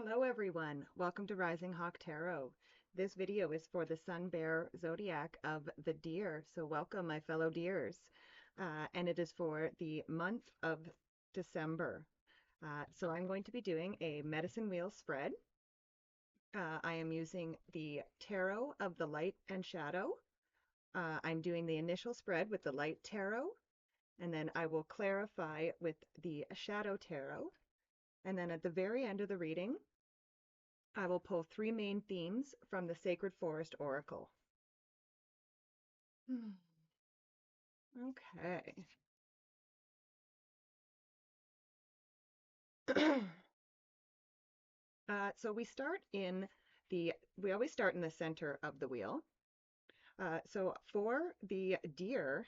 Hello everyone, welcome to Rising Hawk Tarot. This video is for the Sun Bear Zodiac of the Deer, so welcome my fellow deers. And it is for the month of December. So I'm going to be doing a medicine wheel spread. I am using the Tarot of the Light and Shadow. I'm doing the initial spread with the Light Tarot, and then I will clarify with the Shadow Tarot. And then at the very end of the reading, I will pull three main themes from the Sacred Forest Oracle. Okay. So we always start in the center of the wheel. So for the deer,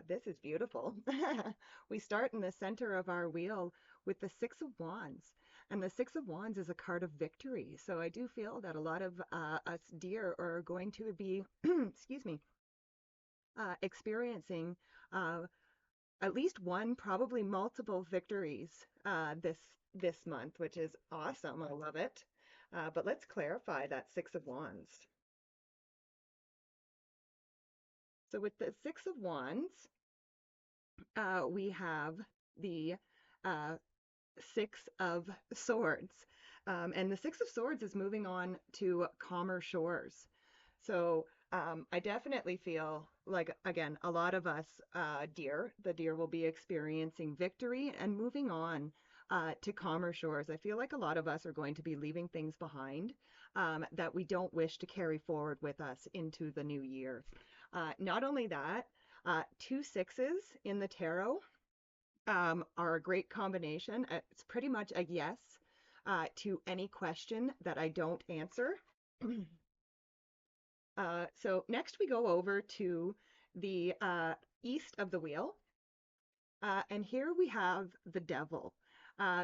this is beautiful. We start in the center of our wheel with the Six of Wands. And the Six of Wands is a card of victory. So I do feel that a lot of us deer are going to be, excuse me, experiencing at least one, probably multiple victories this month, which is awesome. I love it. But let's clarify that Six of Wands. So with the Six of Wands, we have the uh, Six of Swords. And the Six of Swords is moving on to calmer shores. So I definitely feel like, again, a lot of us the deer will be experiencing victory and moving on to calmer shores. I feel like a lot of us are going to be leaving things behind that we don't wish to carry forward with us into the new year. Not only that, two sixes in the tarot are a great combination. It's pretty much a yes to any question that I don't answer. So next we go over to the east of the wheel. And here we have the devil.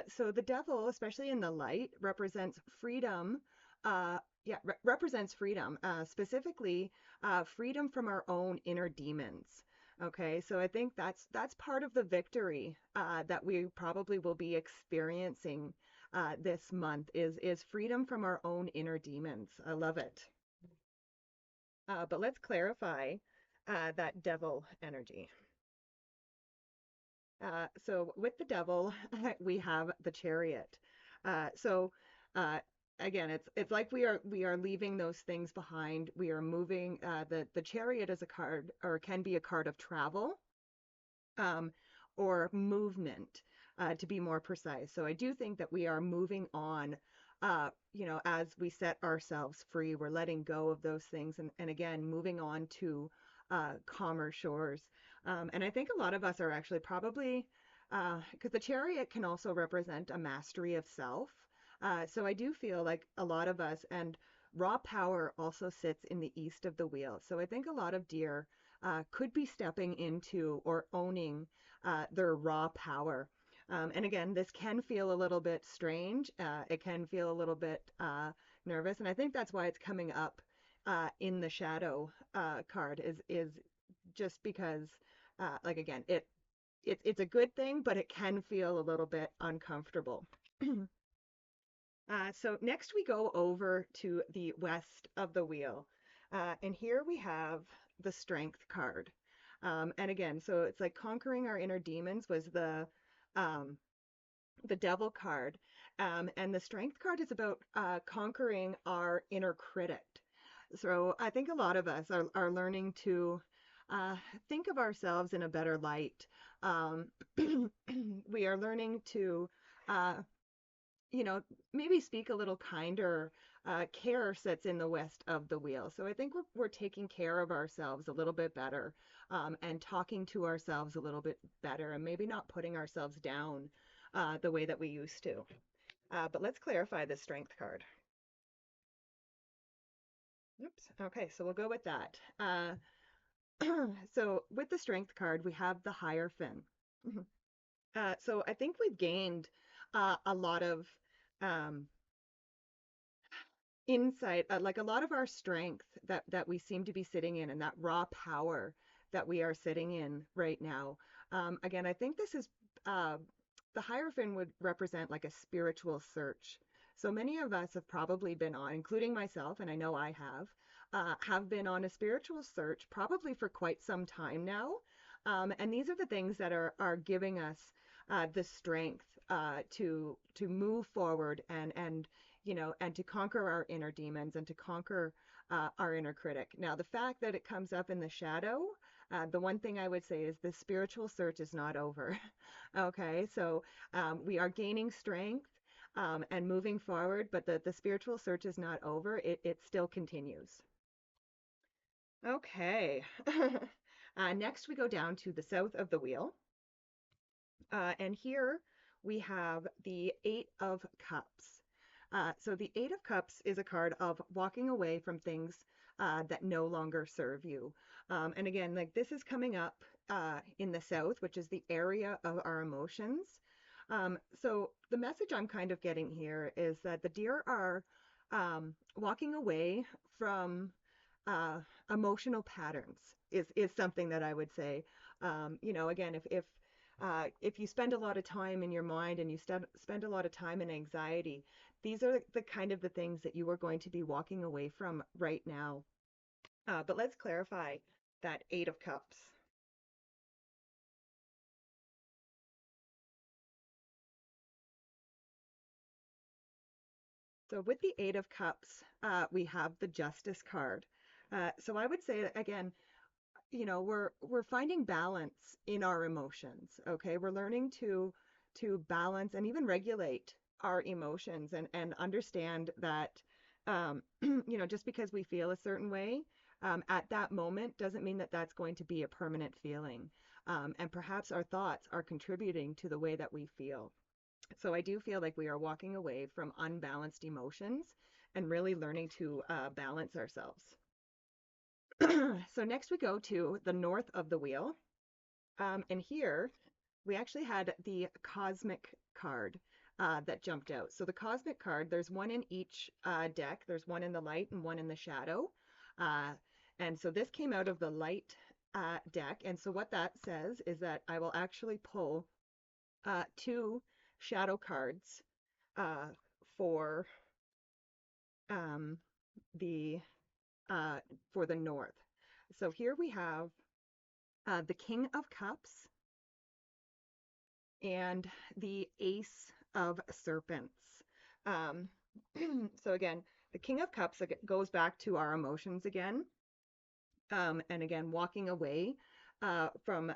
So the devil, especially in the light, represents freedom. Represents freedom, specifically freedom from our own inner demons. Okay, so I think that's part of the victory that we probably will be experiencing this month is freedom from our own inner demons. I love it. But let's clarify that devil energy. So with the devil, we have the chariot. So again, it's like we are leaving those things behind. We are moving. The chariot is a card, or can be a card of travel, um, or movement, to be more precise. So I do think that we are moving on. As we set ourselves free, we're letting go of those things, and again, moving on to calmer shores. And I think a lot of us are actually probably, because the chariot can also represent a mastery of self. So I do feel like a lot of us, and raw power also sits in the east of the wheel. So I think a lot of deer could be stepping into or owning their raw power. And again, this can feel a little bit strange. It can feel a little bit nervous. And I think that's why it's coming up in the shadow card is just because, like again, it's a good thing, but it can feel a little bit uncomfortable. So next we go over to the west of the wheel. And here we have the Strength card. And again, so it's like conquering our inner demons was the Devil card. And the Strength card is about conquering our inner critic. So I think a lot of us are learning to think of ourselves in a better light. Um, we are learning to uh, maybe speak a little kinder. Care sits in the west of the wheel. So I think we're taking care of ourselves a little bit better, and talking to ourselves a little bit better, and maybe not putting ourselves down the way that we used to. But let's clarify the Strength card. Oops. Okay, so we'll go with that. So with the Strength card, we have the Hierophant. So I think we've gained a lot of um, insight, like a lot of our strength that we seem to be sitting in, and that raw power that we are sitting in right now. Again, I think this is the Hierophant would represent like a spiritual search. So many of us have probably been on, including myself, and I know I have been on a spiritual search probably for quite some time now. And these are the things that are giving us the strength to move forward and and to conquer our inner demons and to conquer our inner critic. Now, the fact that it comes up in the shadow, the one thing I would say is the spiritual search is not over. Okay, so we are gaining strength and moving forward, but the spiritual search is not over. It still continues. Okay. Next, we go down to the south of the wheel. And here we have the Eight of Cups. So the Eight of Cups is a card of walking away from things that no longer serve you. And again, like this is coming up in the south, which is the area of our emotions. So the message I'm kind of getting here is that the deer are walking away from uh, emotional patterns is something that I would say. Again, if you spend a lot of time in your mind and you spend a lot of time in anxiety, these are the kind of the things that you are going to be walking away from right now. But let's clarify that Eight of Cups. So with the Eight of Cups, we have the Justice card. So I would say that again, we're finding balance in our emotions. Okay, we're learning to balance and even regulate our emotions and understand that just because we feel a certain way at that moment doesn't mean that that's going to be a permanent feeling. And perhaps our thoughts are contributing to the way that we feel. So I do feel like we are walking away from unbalanced emotions and really learning to balance ourselves. So next we go to the north of the wheel. And here we actually had the cosmic card that jumped out. So the cosmic card, there's one in each deck. There's one in the light and one in the shadow. Uh, and so this came out of the light deck. And so what that says is that I will actually pull two shadow cards uh, for um, the uh, for the north. So here we have the King of Cups and the Ace of Serpents. Um, so again, the King of Cups goes back to our emotions again, and again, walking away from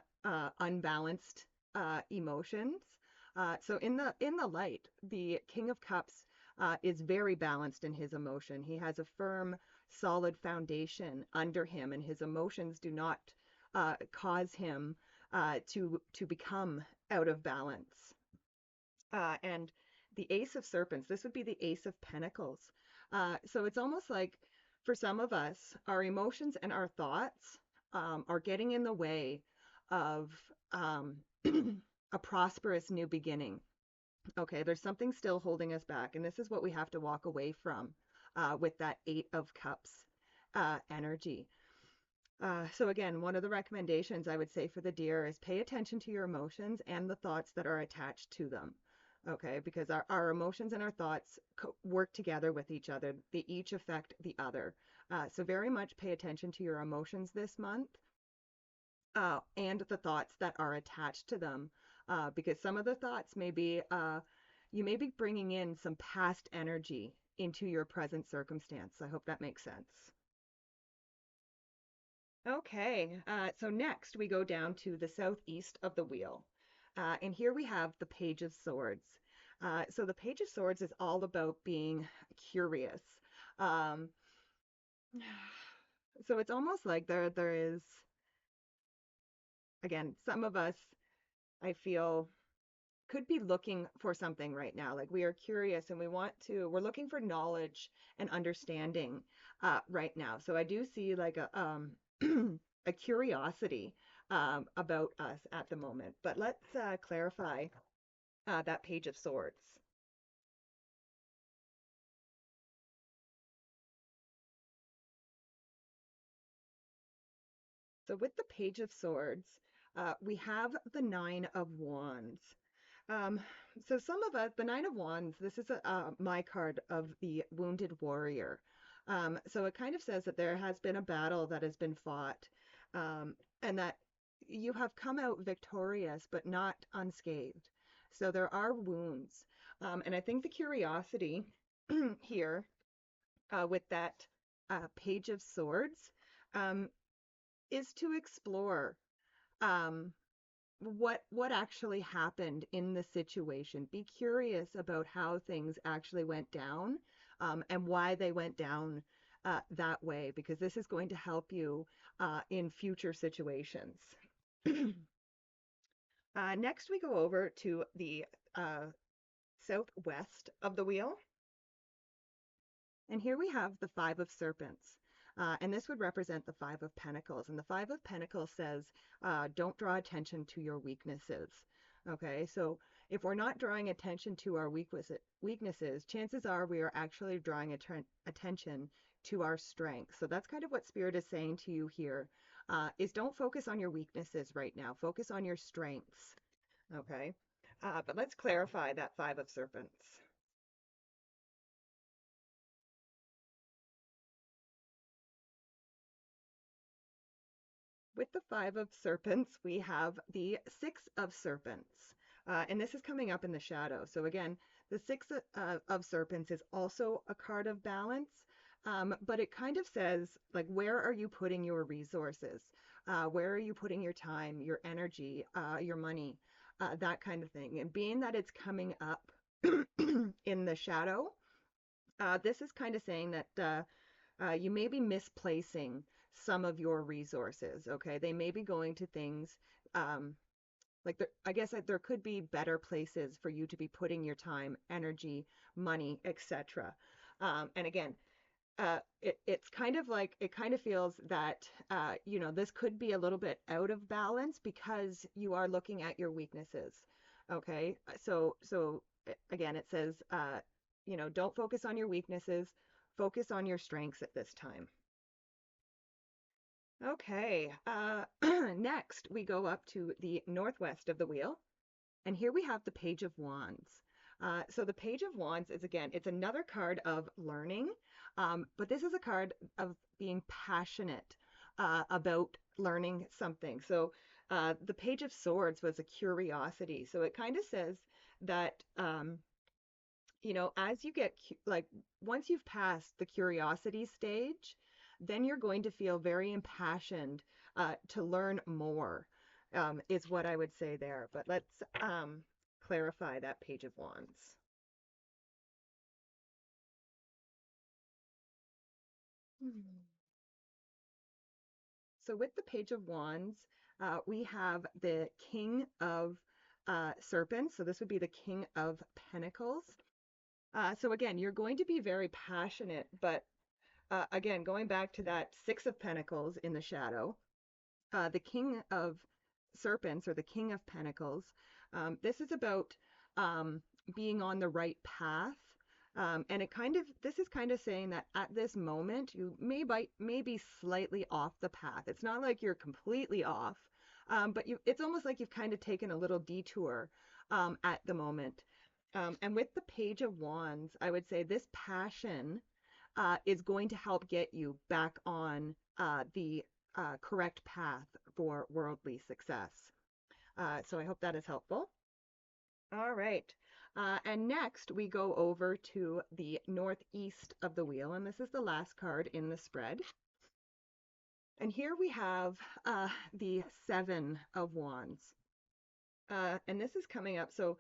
unbalanced emotions. So in the light, the King of Cups is very balanced in his emotion. He has a firm, solid foundation under him, and his emotions do not cause him to become out of balance. And the Ace of Serpents, this would be the Ace of Pentacles. So it's almost like for some of us, our emotions and our thoughts are getting in the way of a prosperous new beginning. Okay, there's something still holding us back, and this is what we have to walk away from with that Eight of Cups energy. So again, one of the recommendations I would say for the deer is pay attention to your emotions and the thoughts that are attached to them. Okay, because our emotions and our thoughts work together with each other. They each affect the other. So very much pay attention to your emotions this month and the thoughts that are attached to them. Because some of the thoughts may be, you may be bringing in some past energy into your present circumstance. I hope that makes sense. Okay, so next we go down to the southeast of the wheel. And here we have the Page of Swords. So the Page of Swords is all about being curious. Um, so it's almost like there is, again, some of us, I feel, could be looking for something right now. Like we are curious and we're looking for knowledge and understanding right now. So I do see like a curiosity about us at the moment. But let's clarify that Page of Swords. So with the Page of Swords, we have the Nine of Wands. Um, so some of us, the Nine of Wands, this is my card of the wounded warrior. So it kind of says that there has been a battle that has been fought, and that you have come out victorious, but not unscathed. So there are wounds. And I think the curiosity here with that Page of Swords um, is to explore. Um, what actually happened in the situation. Be curious about how things actually went down, and why they went down that way, because this is going to help you in future situations. Next, we go over to the uh, southwest of the wheel. And here we have the Five of Serpents. And this would represent the Five of Pentacles. And the Five of Pentacles says, don't draw attention to your weaknesses. Okay, so if we're not drawing attention to our weaknesses, chances are we are actually drawing attention to our strengths. So that's kind of what Spirit is saying to you here, is don't focus on your weaknesses right now. Focus on your strengths. Okay, but let's clarify that Five of Serpents. With the Five of Serpents, we have the Six of Serpents. And this is coming up in the shadow. So again, the Six of Serpents is also a card of balance, but it kind of says, like, where are you putting your resources? Where are you putting your time, your energy, your money, that kind of thing. And being that it's coming up in the shadow, this is kind of saying that you may be misplacing some of your resources. Okay, they may be going to things like I guess that there could be better places for you to be putting your time, energy, money, etc. And again, it's kind of like it kind of feels that this could be a little bit out of balance because you are looking at your weaknesses. Okay, so again, it says don't focus on your weaknesses, focus on your strengths at this time. Okay, next we go up to the northwest of the wheel, and here we have the Page of Wands. So the Page of Wands is, again, it's another card of learning, but this is a card of being passionate about learning something. So the Page of Swords was a curiosity. So it kind of says that as you get like once you've passed the curiosity stage, then you're going to feel very impassioned to learn more, is what I would say there. But let's clarify that Page of Wands. Hmm. So with the Page of Wands, we have the King of Serpents. So this would be the King of Pentacles. So again, you're going to be very passionate, but again, going back to that Six of Pentacles in the shadow, the King of Serpents or the King of Pentacles, this is about being on the right path. And this is kind of saying that at this moment, you may be slightly off the path. It's not like you're completely off, but it's almost like you've kind of taken a little detour at the moment. And with the Page of Wands, I would say this passion is going to help get you back on the correct path for worldly success. So I hope that is helpful. All right. And next we go over to the northeast of the wheel, and this is the last card in the spread. And here we have the Seven of Wands. And this is coming up. So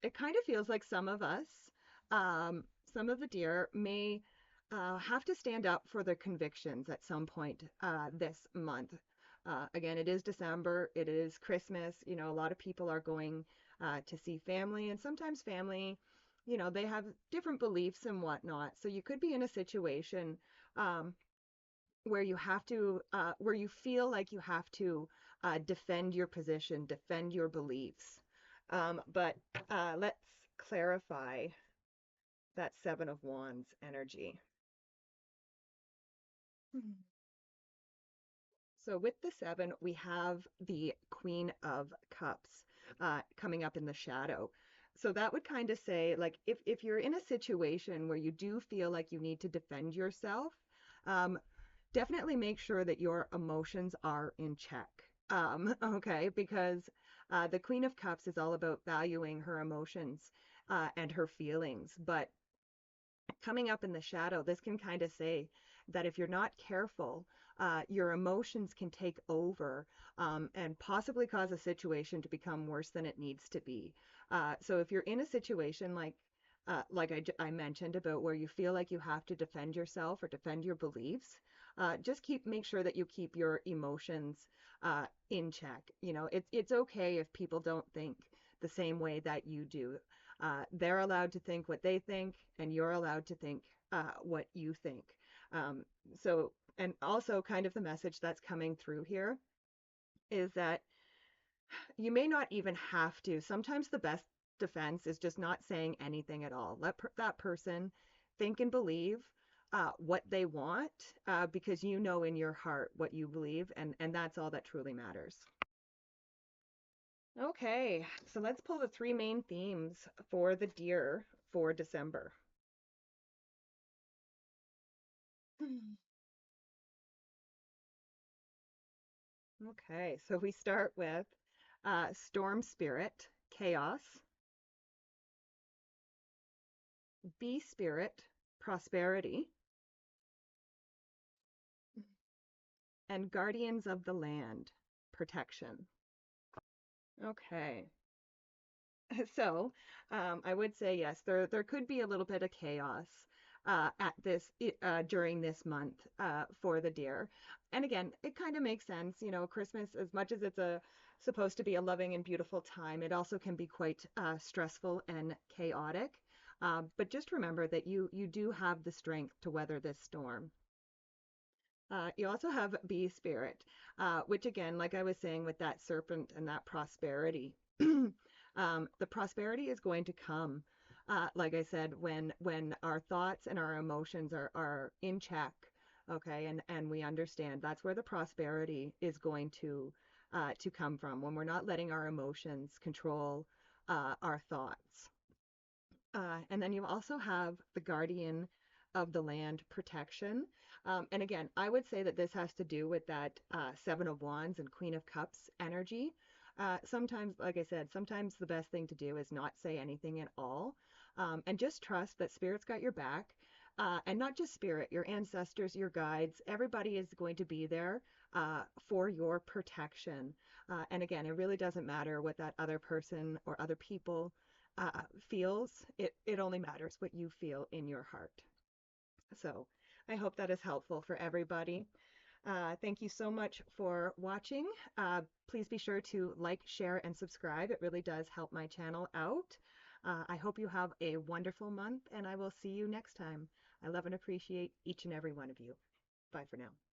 it kind of feels like some of us, some of the deer may have to stand up for their convictions at some point this month. Again, it is December, it is Christmas. A lot of people are going to see family, and sometimes family, they have different beliefs and whatnot. So you could be in a situation where where you feel like you have to defend your position, defend your beliefs. But let's clarify that Seven of Wands energy. So with the seven, we have the Queen of Cups. coming up in the shadow. So that would kind of say, like, if you're in a situation where you do feel like you need to defend yourself, um, definitely make sure that your emotions are in check. Okay, because the Queen of Cups is all about valuing her emotions and her feelings. But coming up in the shadow, this can kind of say that if you're not careful, your emotions can take over and possibly cause a situation to become worse than it needs to be. So if you're in a situation like I mentioned about where you feel like you have to defend yourself or defend your beliefs, just make sure that you keep your emotions in check. You know, it's okay if people don't think the same way that you do. They're allowed to think what they think, and you're allowed to think what you think. Um, and also kind of the message that's coming through here is that you may not even have to. Sometimes the best defense is just not saying anything at all. Let that person think and believe what they want because you know in your heart what you believe, and that's all that truly matters. Okay, so let's pull the three main themes for the deer for December. Okay, so we start with storm spirit, chaos, bee spirit, prosperity, and guardians of the land, protection. Okay, so I would say yes, there could be a little bit of chaos during this month for the deer. And again, it kind of makes sense. You know, Christmas, as much as it's a supposed to be a loving and beautiful time, it also can be quite stressful and chaotic. But just remember that you do have the strength to weather this storm. You also have bee spirit, which again, like I was saying with that serpent and that prosperity, the prosperity is going to come, like I said, when our thoughts and our emotions are in check, okay, and we understand that's where the prosperity is going to come from when we're not letting our emotions control our thoughts. And then you also have the guardian of the land protection. And again, I would say that this has to do with that Seven of Wands and Queen of Cups energy. Sometimes, like I said, sometimes the best thing to do is not say anything at all and just trust that Spirit's got your back. And not just Spirit, your ancestors, your guides, everybody is going to be there for your protection. And again, it really doesn't matter what that other person or other people feels. It only matters what you feel in your heart. So I hope that is helpful for everybody. Thank you so much for watching. Please be sure to like, share, and subscribe. It really does help my channel out. I hope you have a wonderful month, and I will see you next time. I love and appreciate each and every one of you. Bye for now.